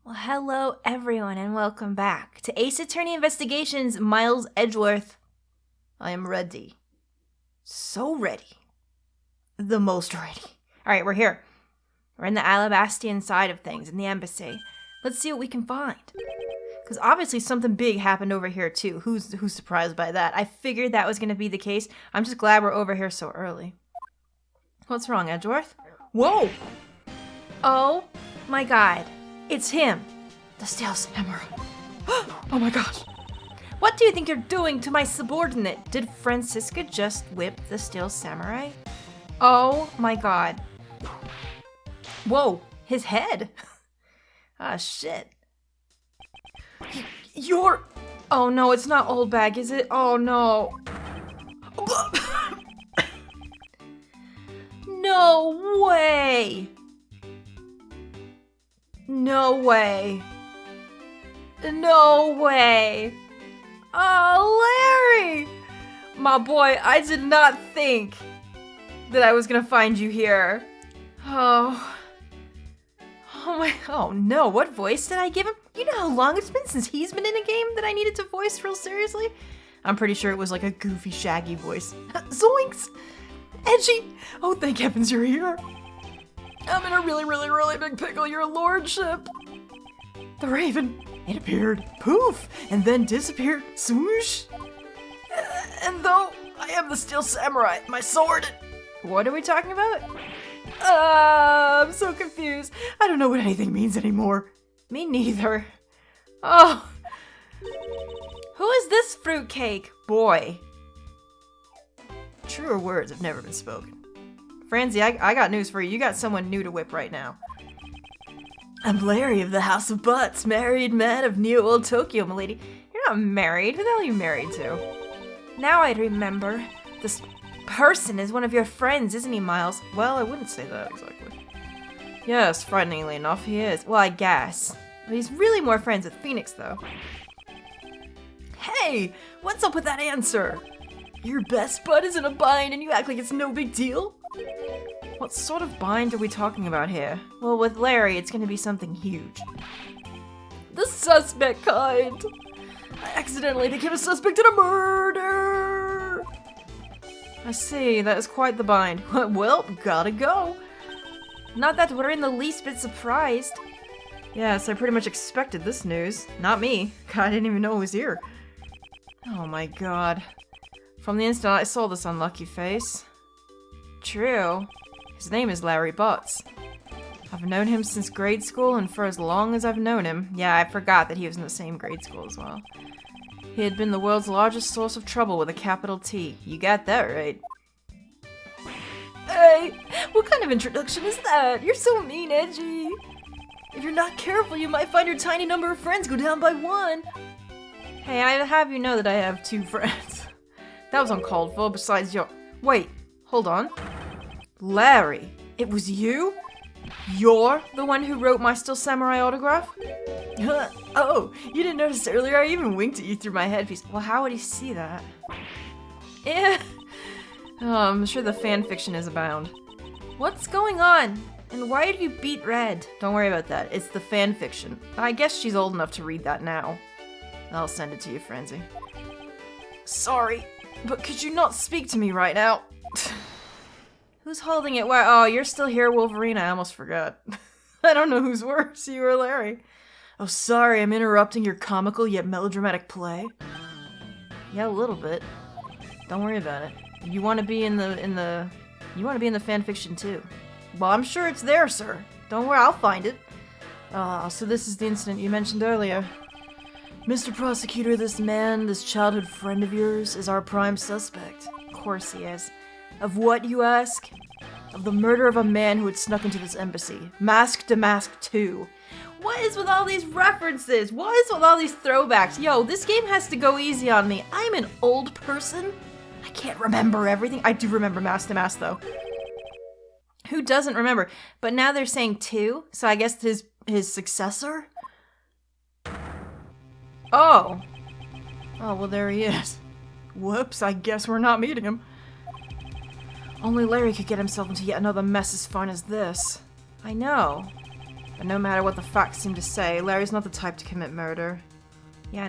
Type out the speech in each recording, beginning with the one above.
Well, hello everyone and welcome back to Ace Attorney Investigations, Miles Edgeworth. I am ready. So ready. The most ready. Alright, we're here. We're in the Alabastian side of things, in the embassy. Let's see what we can find. Because obviously something big happened over here too. Who's surprised by that? I figured that was going to be the case. I'm just glad we're over here so early. What's wrong, Edgeworth? Whoa! Oh my god. It's him, the Steel Samurai. Oh my gosh. What do you think you're doing to my subordinate? Did Francisca just whip the Steel Samurai? Oh my god. Whoa, his head. Ah, shit. You're... Oh no, it's not old bag, is it? Oh no. No way. No way. No way. Oh, Larry! My boy, I did not think that I was gonna find you here. Oh. Oh my, oh no, what voice did I give him? You know how long it's been since he's been in a game that I needed to voice real seriously? I'm pretty sure it was like a goofy, shaggy voice. Zoinks! Edgy! Oh, thank heavens you're here. I'm in a really big pickle, your lordship. The raven, it appeared, poof, and then disappeared, swoosh. And though I am the Steel Samurai, my sword... What are we talking about? I'm so confused. I don't know what anything means anymore. Me neither. Oh. Who is this fruitcake? Boy. Truer words have never been spoken. Francie, I got news for you. You got someone new to whip right now. I'm Larry of the House of Butz, married man of New Old Tokyo, milady. You're not married. Who the hell are you married to? Now I remember. This person is one of your friends, isn't he, Miles? Well, I wouldn't say that exactly. Yes, frighteningly enough, he is. Well, I guess. But he's really more friends with Phoenix, though. Hey! What's up with that answer? Your best bud is in a bind and you act like it's no big deal? What sort of bind are we talking about here? Well, with Larry, it's gonna be something huge. The suspect kind! I accidentally became a suspect in a murder! I see, that is quite the bind. Well, gotta go. Not that we're in the least bit surprised. Yes, I pretty much expected this news. Not me. God, I didn't even know it was here. Oh my god. From the instant I saw this unlucky face. True. His name is Larry Butz. I've known him since grade school, and for as long as I've known him, yeah, I forgot that he was in the same grade school as well. He had been the world's largest source of trouble with a capital T. You got that right. Hey, what kind of introduction is that? You're so mean, Edgy. If you're not careful, you might find your tiny number of friends go down by one. Hey, I have you know that I have 2 friends. That was uncalled for, besides your... Wait, hold on. Larry, it was you? You're the one who wrote my Steel Samurai autograph? Oh, you didn't notice earlier? I even winked at you through my headpiece. Well, how would he see that? Eh. Oh, I'm sure the fanfiction is abound. What's going on? And why did you beat Red? Don't worry about that. It's the fanfiction. I guess she's old enough to read that now. I'll send it to you, Francie. Sorry, but could you not speak to me right now? Who's holding it? Why? Oh, you're still here, Wolverine. I almost forgot. I don't know who's worse, you or Larry. Oh, sorry, I'm interrupting your comical yet melodramatic play. Yeah, a little bit. Don't worry about it. You want to be in the fanfiction too. Well, I'm sure it's there, sir. Don't worry, I'll find it. So this is the incident you mentioned earlier. Mr. Prosecutor, this man, this childhood friend of yours, is our prime suspect. Of course he is. Of what, you ask? Of the murder of a man who had snuck into this embassy. Mask to Mask 2. What is with all these references? What is with all these throwbacks? Yo, this game has to go easy on me. I'm an old person. I can't remember everything. I do remember Mask to Mask, though. Who doesn't remember? But now they're saying 2, so I guess his successor? Oh. Oh, well, there he is. Whoops, I guess we're not meeting him. Only Larry could get himself into yet another mess as fun as this. I know. But no matter what the facts seem to say, Larry's not the type to commit murder. Yeah,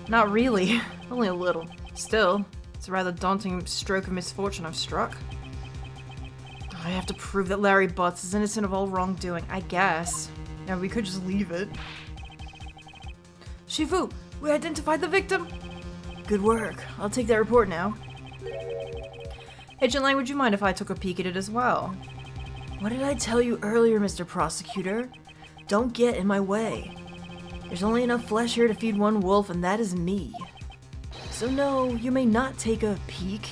not really. Only a little. Still, it's a rather daunting stroke of misfortune I've struck. I have to prove that Larry Butz is innocent of all wrongdoing, I guess. Yeah, we could just leave it. Shifu, we identified the victim! Good work. I'll take that report now. Agent Lang, would you mind if I took a peek at it as well? What did I tell you earlier, Mr. Prosecutor? Don't get in my way. There's only enough flesh here to feed one wolf, and that is me. So no, you may not take a peek.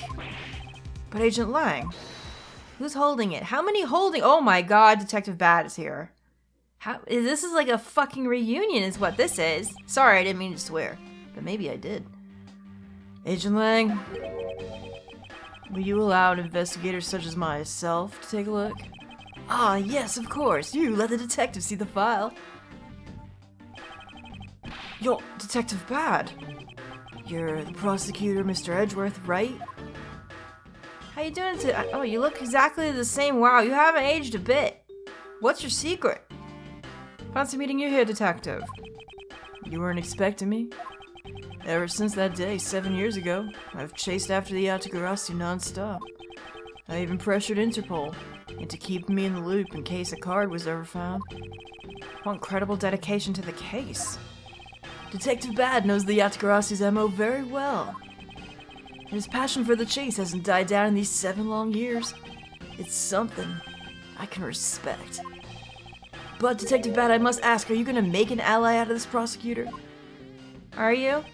But Agent Lang, who's holding it? How many holding? Oh my god, Detective Bad is here. This is like a fucking reunion is what this is. Sorry, I didn't mean to swear. But maybe I did. Agent Lang, will you allow an investigator such as myself to take a look? Ah, yes, of course. You let the detective see the file. Yo, Detective Bad. You're the prosecutor, Mr. Edgeworth, right? How you doing today? Oh, you look exactly the same. Wow, you haven't aged a bit. What's your secret? Fancy meeting you here, Detective. You weren't expecting me? Ever since that day, 7 years ago, I've chased after the Yatagarasu non-stop. I even pressured Interpol into keeping me in the loop in case a card was ever found. What incredible dedication to the case. Detective Bad knows the Yatagarasu's MO very well. And his passion for the chase hasn't died down in these 7 long years. It's something I can respect. But, Detective Bad, I must ask, are you gonna make an ally out of this prosecutor? Are you?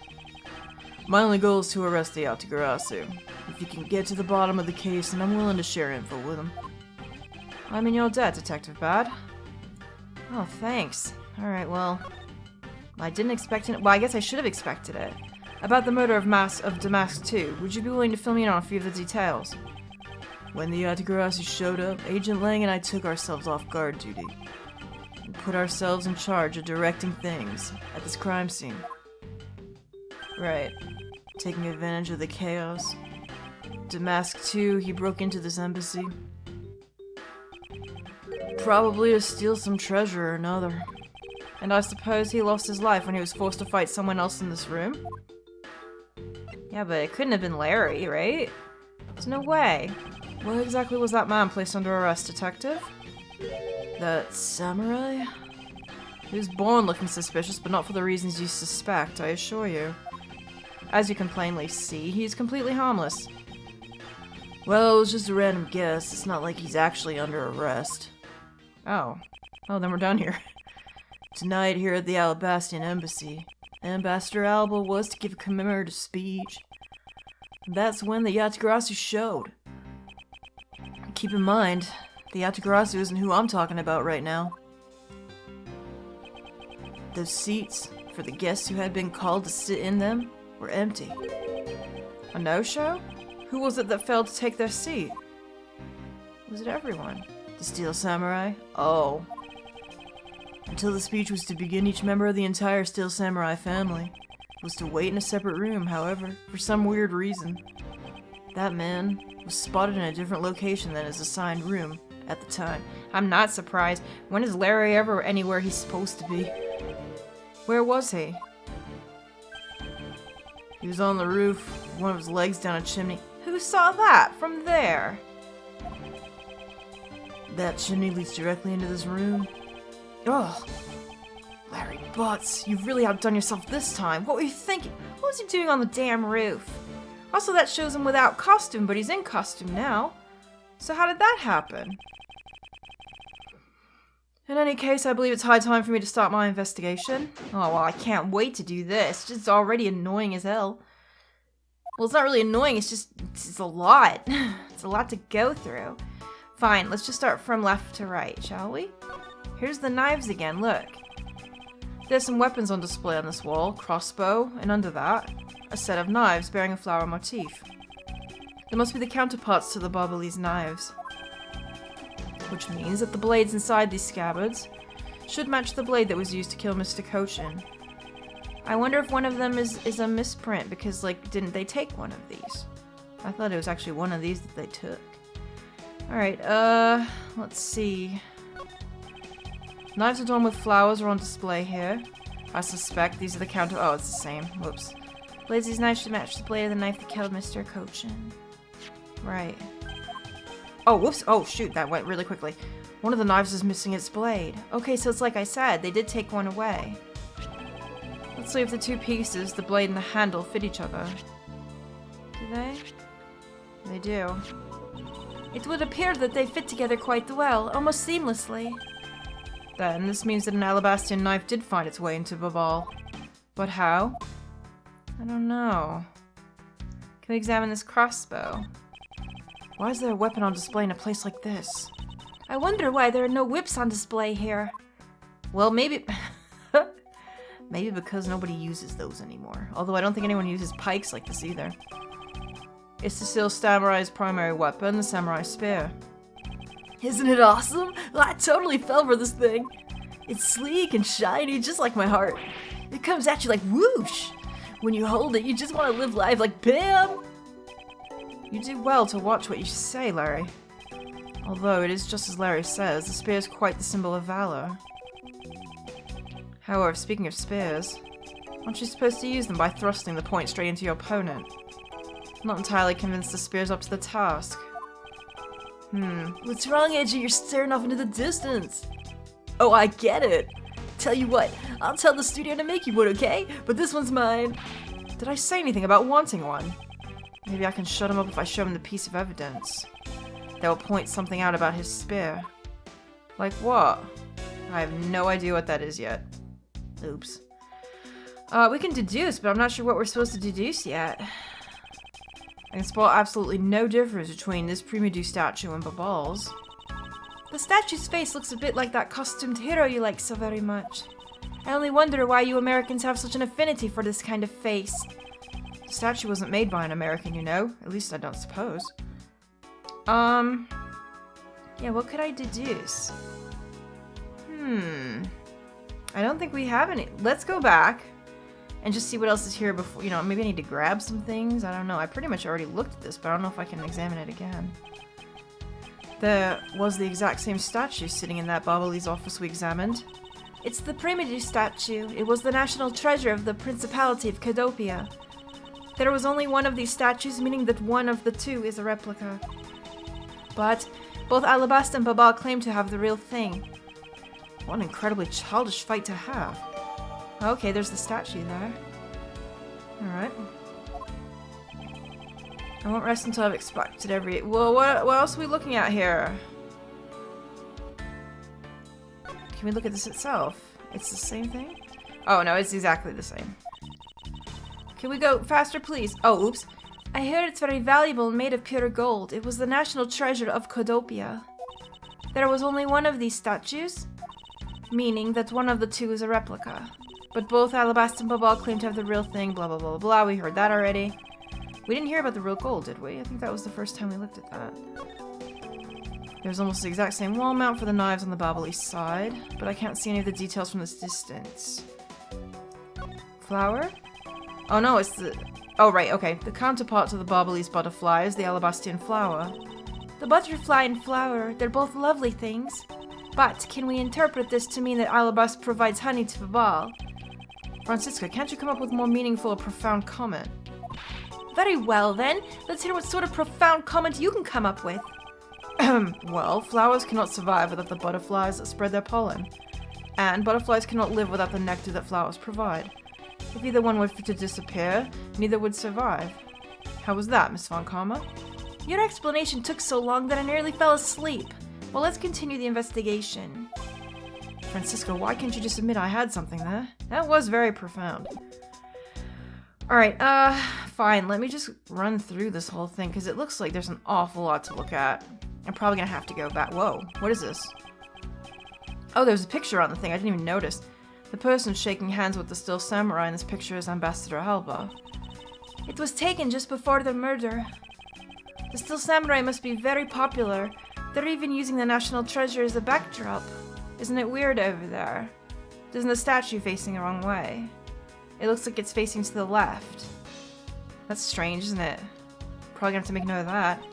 My only goal is to arrest the Yatagarasu. If you can get to the bottom of the case, then I'm willing to share info with him. I'm in your debt, Detective Bad. Oh, thanks. Alright, well, I didn't expect it. Well, I guess I should have expected it. About the murder of Damask 2, would you be willing to fill me in on a few of the details? When the Yatagarasu showed up, Agent Lang and I took ourselves off guard duty. We put ourselves in charge of directing things at this crime scene. Right. Taking advantage of the chaos. Damask 2, he broke into this embassy. Probably to steal some treasure or another. And I suppose he lost his life when he was forced to fight someone else in this room? Yeah, but it couldn't have been Larry, right? There's no way. What exactly was that man placed under arrest, Detective? That samurai? He was born looking suspicious, but not for the reasons you suspect, I assure you. As you can plainly see, he's completely harmless. Well, it was just a random guess. It's not like he's actually under arrest. Oh. Oh, then we're done here. Tonight, here at the Alabastian Embassy, Ambassador Alba was to give a commemorative speech. And that's when the Yatagarasu showed. Keep in mind, the Yatagarasu isn't who I'm talking about right now. Those seats, for the guests who had been called to sit in them, were empty. A no-show? Who was it that failed to take their seat? Was it everyone? The Steel Samurai? Oh. Until the speech was to begin, each member of the entire Steel Samurai family was to wait in a separate room, however, for some weird reason. That man was spotted in a different location than his assigned room at the time. I'm not surprised. When is Larry ever anywhere he's supposed to be? Where was he? He was on the roof, one of his legs down a chimney. Who saw that from there? That chimney leads directly into this room. Ugh. Larry Butz, you've really outdone yourself this time. What were you thinking? What was he doing on the damn roof? Also, that shows him without costume, but he's in costume now. So how did that happen? In any case, I believe it's high time for me to start my investigation. Oh, well, I can't wait to do this. It's already annoying as hell. Well, it's not really annoying, it's a lot. It's a lot to go through. Fine, let's just start from left to right, shall we? Here's the knives again, look. There's some weapons on display on this wall, crossbow, and under that, a set of knives bearing a flower motif. They must be the counterparts to the Babalese knives. Which means that the blades inside these scabbards should match the blade that was used to kill Mr. Kochin. I wonder if one of them is a misprint, because, like, didn't they take one of these? I thought it was actually one of these that they took. Alright, let's see. Knives adorned with flowers are on display here. I suspect these are the counter- oh, it's the same. Whoops. Blades these knives should match the blade of the knife that killed Mr. Cochin. Right. Oh, whoops. Oh, shoot. That went really quickly. One of the knives is missing its blade. Okay, so it's like I said. They did take one away. Let's see if the two pieces, the blade and the handle, fit each other. Do they? They do. It would appear that they fit together quite well, almost seamlessly. Then, this means that an alabaster knife did find its way into Babal. But how? I don't know. Can we examine this crossbow? Why is there a weapon on display in a place like this? I wonder why there are no whips on display here. Well, maybe... maybe because nobody uses those anymore. Although I don't think anyone uses pikes like this either. It's the Steel Samurai's primary weapon, the samurai spear. Isn't it awesome? I totally fell for this thing. It's sleek and shiny, just like my heart. It comes at you like whoosh. When you hold it, you just want to live life like bam. You do well to watch what you say, Larry. Although it is just as Larry says, the spear is quite the symbol of valor. However, speaking of spears, aren't you supposed to use them by thrusting the point straight into your opponent? I'm not entirely convinced the spear's up to the task. What's wrong, Edgy? You're staring off into the distance. Oh, I get it. Tell you what, I'll tell the studio to make you one, okay? But this one's mine. Did I say anything about wanting one? Maybe I can shut him up if I show him the piece of evidence. That will point something out about his spear. Like what? I have no idea what that is yet. Oops. We can deduce, but I'm not sure what we're supposed to deduce yet. I can spot absolutely no difference between this Primidu statue and Babal's. The statue's face looks a bit like that costumed hero you like so very much. I only wonder why you Americans have such an affinity for this kind of face. The statue wasn't made by an American, you know? At least I don't suppose. Yeah, what could I deduce? I don't think we have any. Let's go back and just see what else is here before, you know, maybe I need to grab some things. I don't know. I pretty much already looked at this, but I don't know if I can examine it again. There was the exact same statue sitting in that Babali's office we examined. It's the Primidu statue. It was the national treasure of the Principality of Cadopia. There was only one of these statues, meaning that one of the two is a replica. But both Alabasta and Babal claim to have the real thing. What an incredibly childish fight to have. Okay, there's the statue there. Alright. I won't rest until I've expected every... Well, what else are we looking at here? Can we look at this itself? It's the same thing? Oh, no, it's exactly the same. Can we go faster, please? Oh, oops. I heard it's very valuable and made of pure gold. It was the national treasure of Codopia. There was only one of these statues, meaning that one of the two is a replica. But both Alabasta and Babal claim to have the real thing, blah blah blah blah. We heard that already. We didn't hear about the real gold, did we? I think that was the first time we looked at that. There's almost the exact same wall mount for the knives on the Babali side, but I can't see any of the details from this distance. Flower? Oh no, it's the... Oh right, okay. The counterpart to the Babali's butterfly is the Alabastian flower. The butterfly and flower, they're both lovely things. But can we interpret this to mean that Alabast provides honey to Babal? Francisca, can't you come up with more meaningful or profound comment? Very well then, let's hear what sort of profound comment you can come up with. Well, flowers cannot survive without the butterflies that spread their pollen. And butterflies cannot live without the nectar that flowers provide. If either one were to disappear, neither would survive. How was that, Miss Von Karma? Your explanation took so long that I nearly fell asleep. Well, let's continue the investigation. Francisco, why can't you just admit I had something there? That was very profound. Alright, fine. Let me just run through this whole thing, because it looks like there's an awful lot to look at. I'm probably gonna have to go back. Whoa, what is this? Oh, there's a picture on the thing. I didn't even notice. The person shaking hands with the still samurai in this picture is Ambassador Alba. It was taken just before the murder. The still samurai must be very popular. They're even using the national treasure as a backdrop. Isn't it weird over there? Isn't the statue facing the wrong way? It looks like it's facing to the left. That's strange, isn't it? Probably gonna have to make note of that.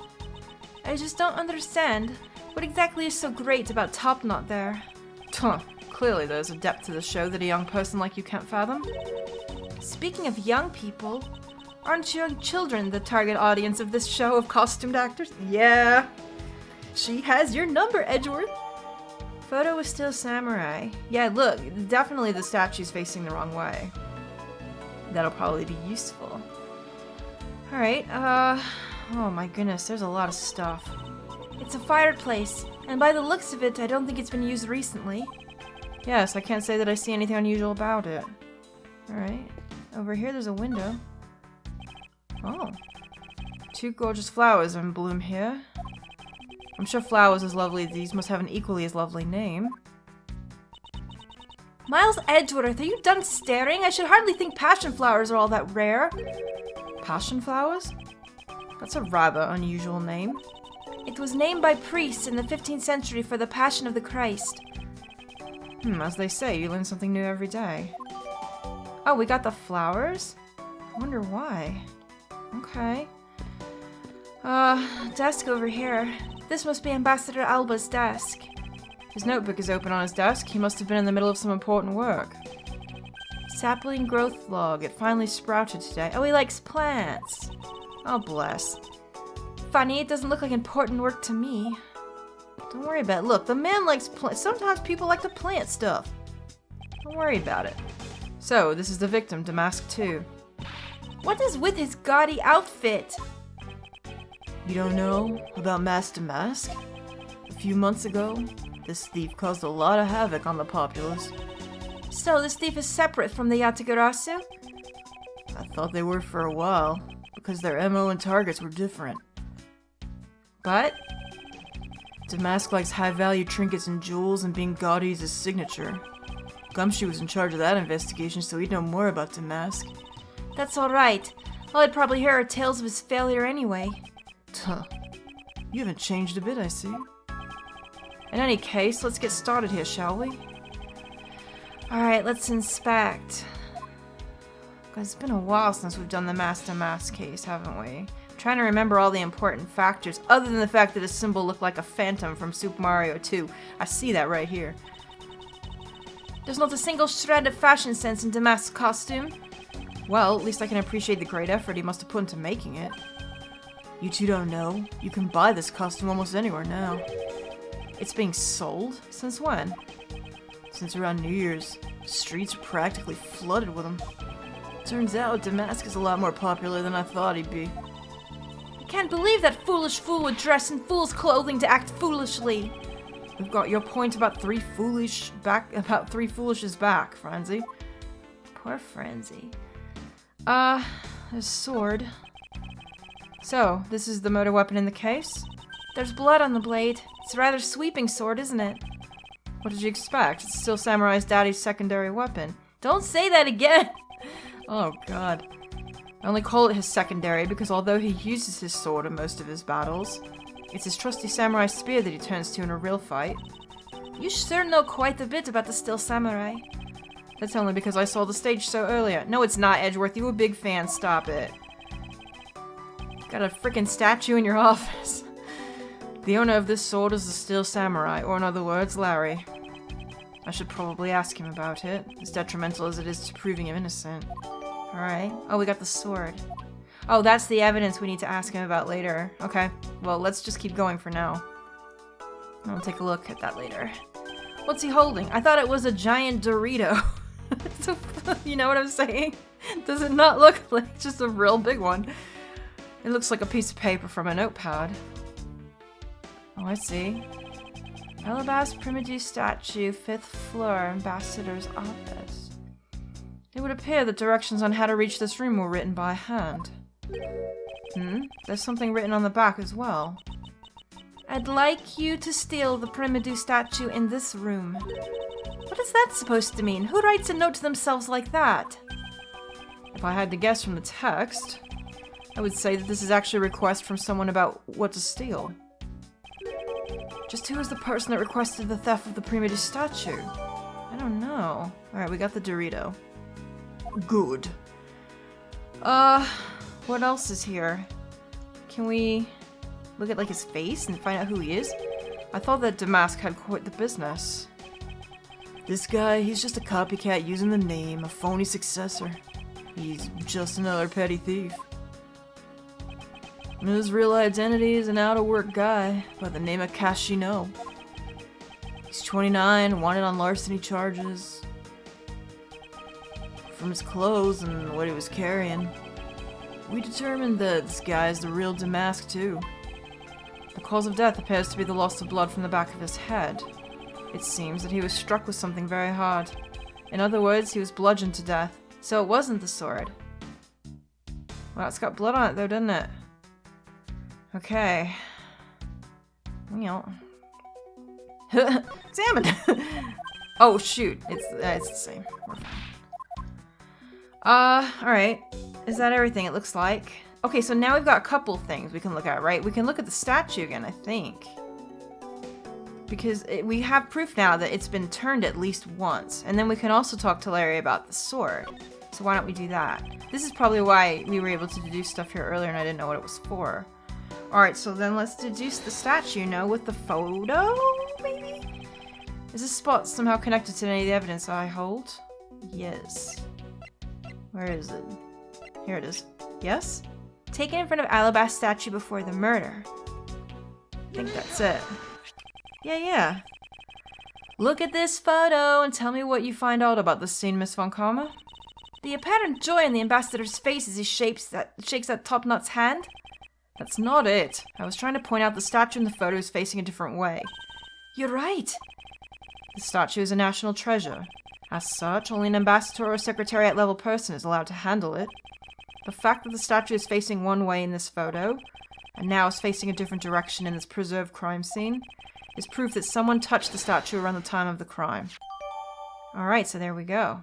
I just don't understand. What exactly is so great about Top Knot there? Tuh, Clearly there's a depth to the show that a young person like you can't fathom. Speaking of young people, aren't young children the target audience of this show of costumed actors? Yeah. She has your number, Edgeworth. Photo is still samurai. Yeah, look, definitely the statue's facing the wrong way. That'll probably be useful. Alright, oh my goodness, there's a lot of stuff. It's a fireplace, and by the looks of it, I don't think it's been used recently. Yes, I can't say that I see anything unusual about it. Alright, over here there's a window. Oh. 2 gorgeous flowers are in bloom here. I'm sure flowers as lovely as these must have an equally as lovely name. Miles Edgeworth, are you done staring? I should hardly think passion flowers are all that rare. Passion flowers? That's a rather unusual name. It was named by priests in the 15th century for the Passion of the Christ. As they say, you learn something new every day. Oh, we got the flowers? I wonder why. Okay. Desk over here. This must be Ambassador Alba's desk. His notebook is open on his desk. He must have been in the middle of some important work. Sapling growth log. It finally sprouted today. Oh, he likes plants. Oh, bless. Funny, it doesn't look like important work to me. Don't worry about it. Look, the man likes plants. Sometimes people like to plant stuff. Don't worry about it. So, this is the victim, Damask 2. What is with his gaudy outfit? You don't know about Master Mask? A few months ago, this thief caused a lot of havoc on the populace. So, this thief is separate from the Yatagarasu? I thought they were for a while, because their MO and targets were different. But Damask likes high-value trinkets and jewels, and being gaudy is his signature. Gumshoe was in charge of that investigation, so he'd know more about Damask. That's alright. All I'd probably hear are tales of his failure anyway. Tuh. You haven't changed a bit, I see. In any case, let's get started here, shall we? Alright, let's inspect. It's been a while since we've done the Master Mask case, haven't we? I'm trying to remember all the important factors, other than the fact that his symbol looked like a phantom from Super Mario 2. I see that right here. There's not a single shred of fashion sense in Damask's costume. Well, at least I can appreciate the great effort he must have put into making it. You two don't know. You can buy this costume almost anywhere now. It's being sold? Since when? Since around New Year's. Streets are practically flooded with them. Turns out Damask is a lot more popular than I thought he'd be. I can't believe that foolish fool would dress in fool's clothing to act foolishly. We've got your point about three foolishes back, Franzi. Poor Franzi. There's a sword. So, this is the motor weapon in the case? There's blood on the blade. It's a rather sweeping sword, isn't it? What did you expect? It's still Samurai's daddy's secondary weapon. Don't say that again! Oh god. I only call it his secondary because although he uses his sword in most of his battles, it's his trusty samurai spear that he turns to in a real fight. You sure know quite a bit about the Still Samurai. That's only because I saw the stage show earlier. No, it's not, Edgeworth. You a big fan. Stop it. Got a freaking statue in your office. The owner of this sword is the Still Samurai, or in other words, Larry. I should probably ask him about it, as detrimental as it is to proving him innocent. Alright. Oh, we got the sword. Oh, that's the evidence we need to ask him about later. Okay. Well, let's just keep going for now. I'll take a look at that later. What's he holding? I thought it was a giant Dorito. So, you know what I'm saying? Does it not look like just a real big one? It looks like a piece of paper from a notepad. Oh, I see. Alabas Primitive statue, 5th floor, ambassador's office. It would appear that directions on how to reach this room were written by hand. There's something written on the back as well. I'd like you to steal the Primitive statue in this room. What is that supposed to mean? Who writes a note to themselves like that? If I had to guess from the text, I would say that this is actually a request from someone about what to steal. Just who is the person that requested the theft of the Primitive statue? I don't know. Alright, we got the Dorito. Good. What else is here? Can we look at, like, his face and find out who he is? I thought that Damask had quite the business. This guy, he's just a copycat using the name, a phony successor. He's just another petty thief. And his real identity is an out-of-work guy by the name of Kashino. He's 29, wanted on larceny charges. From his clothes and what he was carrying, we determined that this guy is the real Damask too. The cause of death appears to be the loss of blood from the back of his head. It seems that he was struck with something very hard. In other words, he was bludgeoned to death. So it wasn't the sword. Well, it's got blood on it though, doesn't it? Okay. Examine! Oh shoot, it's the same. Alright. Is that everything it looks like? Okay, so now we've got a couple things we can look at, right? We can look at the statue again, I think. Because we have proof now that it's been turned at least once. And then we can also talk to Larry about the sword. So why don't we do that? This is probably why we were able to deduce stuff here earlier and I didn't know what it was for. Alright, so then let's deduce the statue, with the photo, maybe? Is this spot somehow connected to any of the evidence I hold? Yes. Where is it? Here it is. Yes? Taken in front of alibi statue before the murder. I think that's it. Yeah. Look at this photo and tell me what you find out about this scene, Miss Von Karma. The apparent joy in the ambassador's face as he shakes that top nut's hand? That's not it. I was trying to point out the statue in the photo is facing a different way. You're right. The statue is a national treasure. As such, only an ambassador or secretariat level person is allowed to handle it. The fact that the statue is facing one way in this photo, and now is facing a different direction in this preserved crime scene, is proof that someone touched the statue around the time of the crime. Alright, so there we go.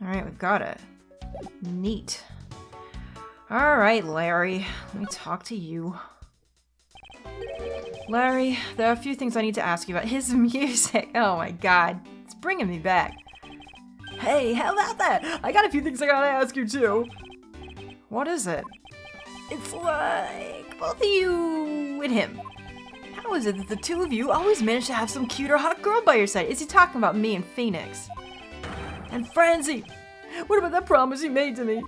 Alright, we've got it. Neat. Alright, Larry. Let me talk to you. Larry, there are a few things I need to ask you about. His music. Oh my god. It's bringing me back. Hey, how about that? I got a few things I gotta ask you too. What is it? It's like both of you and him. How is it that the two of you always manage to have some cute or hot girl by your side? Is he talking about me and Phoenix? And Francie! What about that promise you made to me?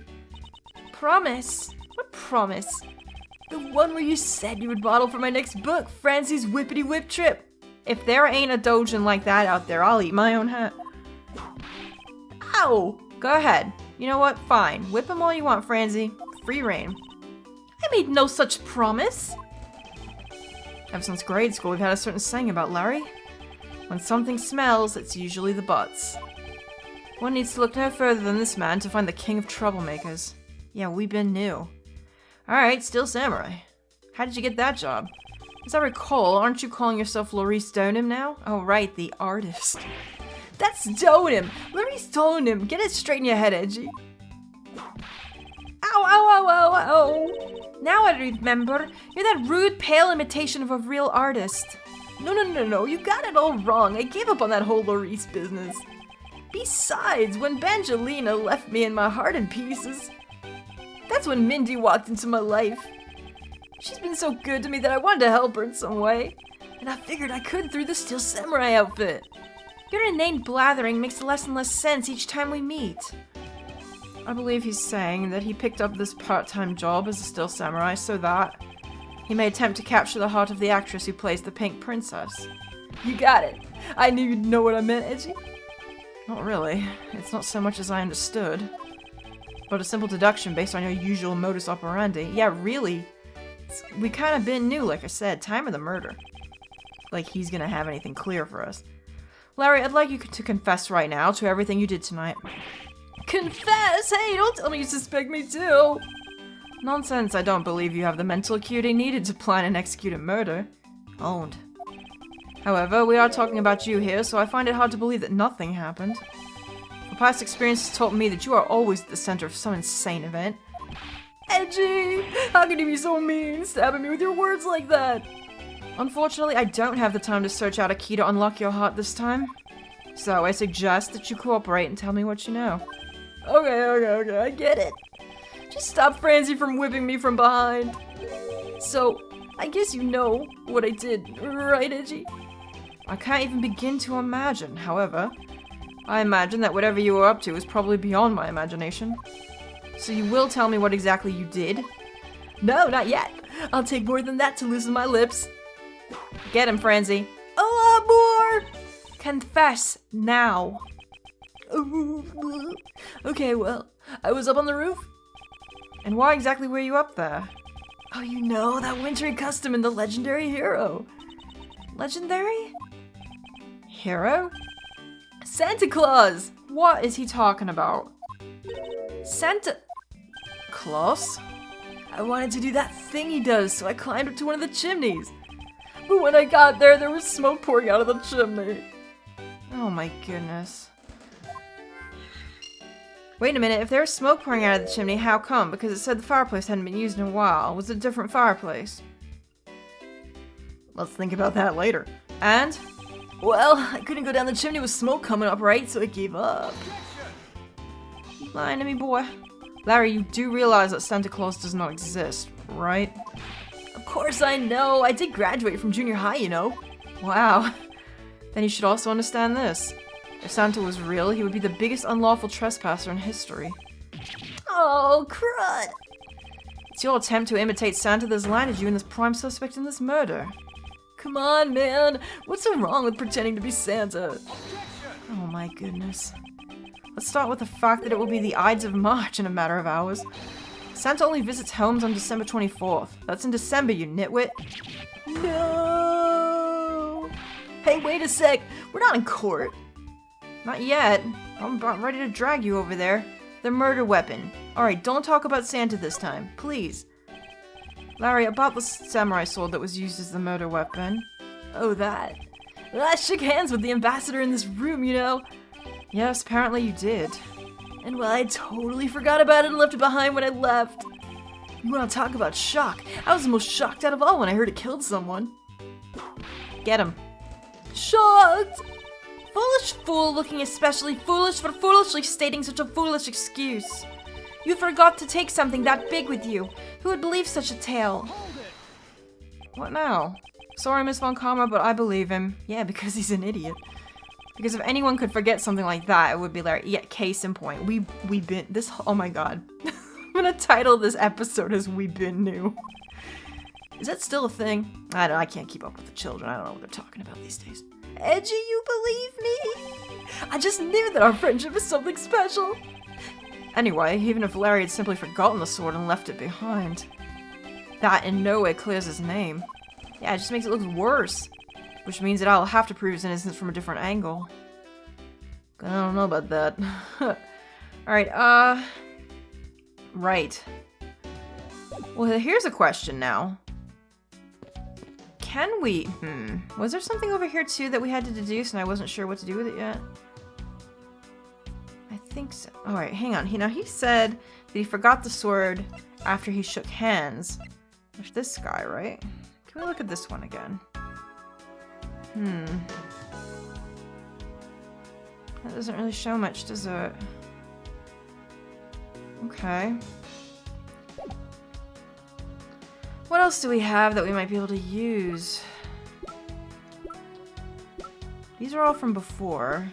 Promise? What promise? The one where you said you would model for my next book, Francie's Whippity Whip Trip. If there ain't a dojin like that out there, I'll eat my own hat. Ow! Go ahead. You know what? Fine. Whip him all you want, Francie. Free reign. I made no such promise. Ever since grade school, we've had a certain saying about Larry. When something smells, it's usually the Butz. One needs to look no further than this man to find the king of troublemakers. Yeah, we been new. Alright, still samurai. How did you get that job? As I recall, aren't you calling yourself Laurice Donim now? Oh right, the artist. That's Donim! Laurice Donim! Get it straight in your head, Edgy. Ow, ow, ow, ow, ow! Now I remember. You're that rude, pale imitation of a real artist. No, you got it all wrong. I gave up on that whole Laurice business. Besides, when Bangelina left me and my heart in pieces, that's when Mindy walked into my life. She's been so good to me that I wanted to help her in some way, and I figured I could through the Steel Samurai outfit. Your inane blathering makes less and less sense each time we meet. I believe he's saying that he picked up this part-time job as a Steel Samurai so that he may attempt to capture the heart of the actress who plays the Pink Princess. You got it. I knew you'd know what I meant, Edgy. Not really. It's not so much as I understood, but a simple deduction based on your usual modus operandi. Yeah, really. We kind of been new, like I said. Time of the murder. Like he's gonna have anything clear for us. Larry, I'd like you to confess right now to everything you did tonight. Confess? Hey, don't tell me you suspect me too! Nonsense, I don't believe you have the mental acuity needed to plan and execute a murder. Owned. However, we are talking about you here, so I find it hard to believe that nothing happened. The past experience has taught me that you are always at the center of some insane event. Edgy! How can you be so mean, stabbing me with your words like that? Unfortunately, I don't have the time to search out a key to unlock your heart this time. So I suggest that you cooperate and tell me what you know. Okay, I get it. Just stop Francie from whipping me from behind. So, I guess you know what I did, right, Edgy? I can't even begin to imagine. However, I imagine that whatever you were up to is probably beyond my imagination. So you will tell me what exactly you did? No, not yet. I'll take more than that to loosen my lips. Get him, Francie. A lot more! Confess now. Okay, well, I was up on the roof. And why exactly were you up there? Oh, you know, that wintry custom in the legendary hero. Legendary? Hero? Santa Claus! What is he talking about? Santa Claus? I wanted to do that thing he does, so I climbed up to one of the chimneys. But when I got there, there was smoke pouring out of the chimney. Oh my goodness. Wait a minute, if there was smoke pouring out of the chimney, how come? Because it said the fireplace hadn't been used in a while. Was it a different fireplace? Let's think about that later. And? Well, I couldn't go down the chimney with smoke coming up, right? So I gave up. Lying to me, boy. Larry, you do realize that Santa Claus does not exist, right? Of course I know. I did graduate from junior high, you know. Wow. Then you should also understand this. If Santa was real, he would be the biggest unlawful trespasser in history. Oh, crud! It's your attempt to imitate Santa that's landed you in this prime suspect in this murder. Come on, man! What's so wrong with pretending to be Santa? Oh my goodness. Let's start with the fact that it will be the Ides of March in a matter of hours. Santa only visits homes on December 24th. That's in December, you nitwit. No! Hey, wait a sec! We're not in court. Not yet. I'm about ready to drag you over there. The murder weapon. Alright, don't talk about Santa this time. Please. Larry, about the samurai sword that was used as the murder weapon. Oh, that. I shook hands with the ambassador in this room, you know. Yes, apparently you did. And well, I totally forgot about it and left it behind when I left. You want to talk about shock? I was the most shocked out of all when I heard it killed someone. Get him. Shocked! Foolish fool, looking especially foolish for foolishly stating such a foolish excuse. You forgot to take something that big with you. Who would believe such a tale? What now? Sorry, Miss Von Karma, but I believe him. Yeah, because he's an idiot. Because if anyone could forget something like that, it would be Larry. Yeah, case in point. We been this. Oh my god. I'm gonna title this episode as "We Been New." Is that still a thing? I can't keep up with the children. I don't know what they're talking about these days. Edgy, you believe me? I just knew that our friendship is something special. Anyway, even if Larry had simply forgotten the sword and left it behind, that in no way clears his name. Yeah, it just makes it look worse. Which means that I'll have to prove his innocence from a different angle. I don't know about that. Alright, right. Well, here's a question now. Can we... Was there something over here too that we had to deduce and I wasn't sure what to do with it yet? I think so. Alright, hang on. Now, he said that he forgot the sword after he shook hands with this guy, right? Can we look at this one again? That doesn't really show much, does it? Okay. What else do we have that we might be able to use? These are all from before.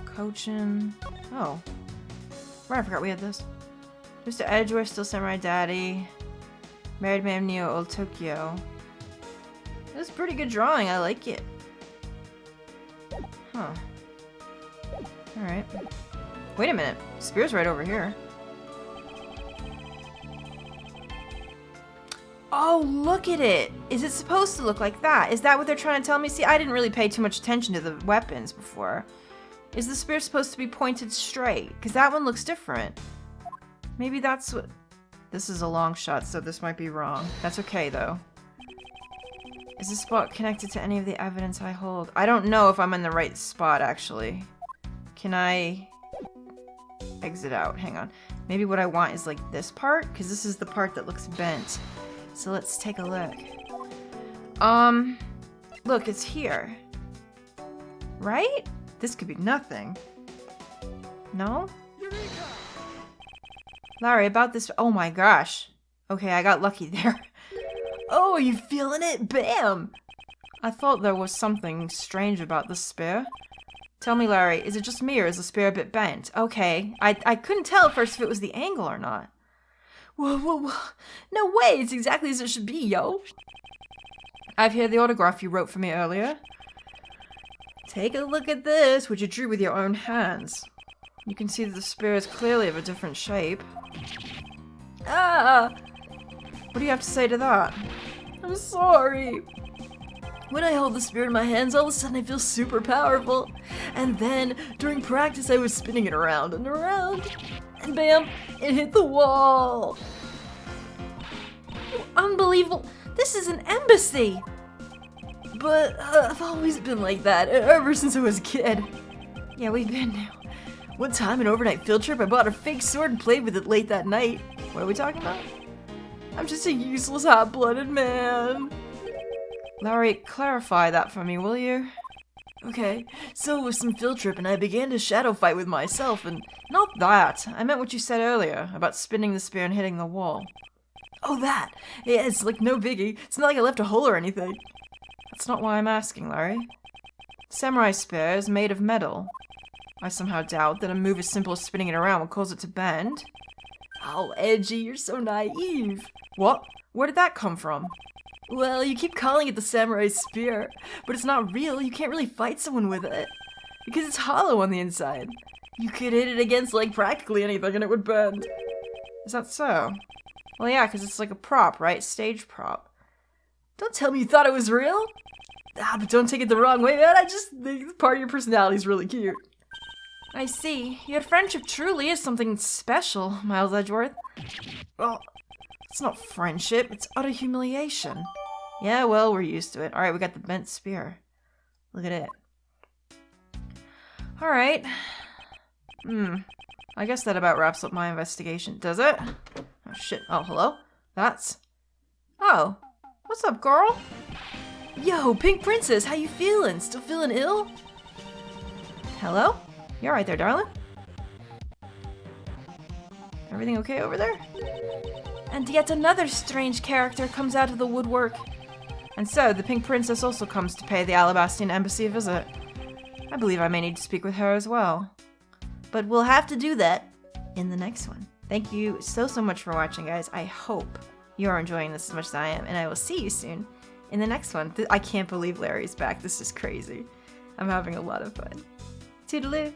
Cochin. Oh. Right, I forgot we had this. Mr. Edgeworth, still Samurai Daddy. Married Man Neo Old Tokyo. This is a pretty good drawing, I like it. Huh. Alright. Wait a minute. Spear's right over here. Oh, look at it! Is it supposed to look like that? Is that what they're trying to tell me? See, I didn't really pay too much attention to the weapons before. Is the spear supposed to be pointed straight? Because that one looks different. Maybe that's what... This is a long shot, so this might be wrong. That's okay, though. Is this spot connected to any of the evidence I hold? I don't know if I'm in the right spot, actually. Can I... exit out? Hang on. Maybe what I want is, like, this part? Because this is the part that looks bent. So let's take a look. Look, it's here. Right? This could be nothing. No? Larry, about this... Oh my gosh. Okay, I got lucky there. Oh, are you feeling it? Bam! I thought there was something strange about the spear. Tell me, Larry, is it just me or is the spear a bit bent? Okay, I couldn't tell at first if it was the angle or not. Whoa. No way, it's exactly as it should be, yo. I've here the autograph you wrote for me earlier. Take a look at this, which you drew with your own hands. You can see that the spear is clearly of a different shape. Ah! What do you have to say to that? I'm sorry. When I hold the spear in my hands, all of a sudden I feel super powerful. And then, during practice, I was spinning it around and around. And bam, it hit the wall. Unbelievable. This is an embassy. But I've always been like that, ever since I was a kid. Yeah, we've been now. One time, an overnight field trip, I bought a fake sword and played with it late that night. What are we talking about? I'm just a useless, hot-blooded man. Larry, clarify that for me, will you? Okay, so it was some field trip and I began to shadow fight with myself and... Not that! I meant what you said earlier, about spinning the spear and hitting the wall. Oh, that! Yeah, it's like no biggie. It's not like I left a hole or anything. That's not why I'm asking, Larry. Samurai spear is made of metal. I somehow doubt that a move as simple as spinning it around will cause it to bend. Oh, Edgy, you're so naive. What? Where did that come from? Well, you keep calling it the samurai spear, but it's not real. You can't really fight someone with it. Because it's hollow on the inside. You could hit it against, like, practically anything and it would bend. Is that so? Well, yeah, because it's like a prop, right? Stage prop. Don't tell me you thought it was real! Ah, but don't take it the wrong way, man. I just think part of your personality is really cute. I see. Your friendship truly is something special, Miles Edgeworth. Well, it's not friendship, it's utter humiliation. Yeah, well, we're used to it. Alright, we got the bent spear. Look at it. Alright. I guess that about wraps up my investigation. Does it? Oh, shit. Oh, hello? That's... Oh. What's up, girl? Yo, Pink Princess, how you feeling? Still feeling ill? Hello? You alright there, darling? Everything okay over there? And yet another strange character comes out of the woodwork. And so, the Pink Princess also comes to pay the Alabastian Embassy a visit. I believe I may need to speak with her as well. But we'll have to do that in the next one. Thank you so much for watching, guys. I hope you're enjoying this as much as I am, and I will see you soon in the next one. I can't believe Larry's back. This is crazy. I'm having a lot of fun. Toodaloo!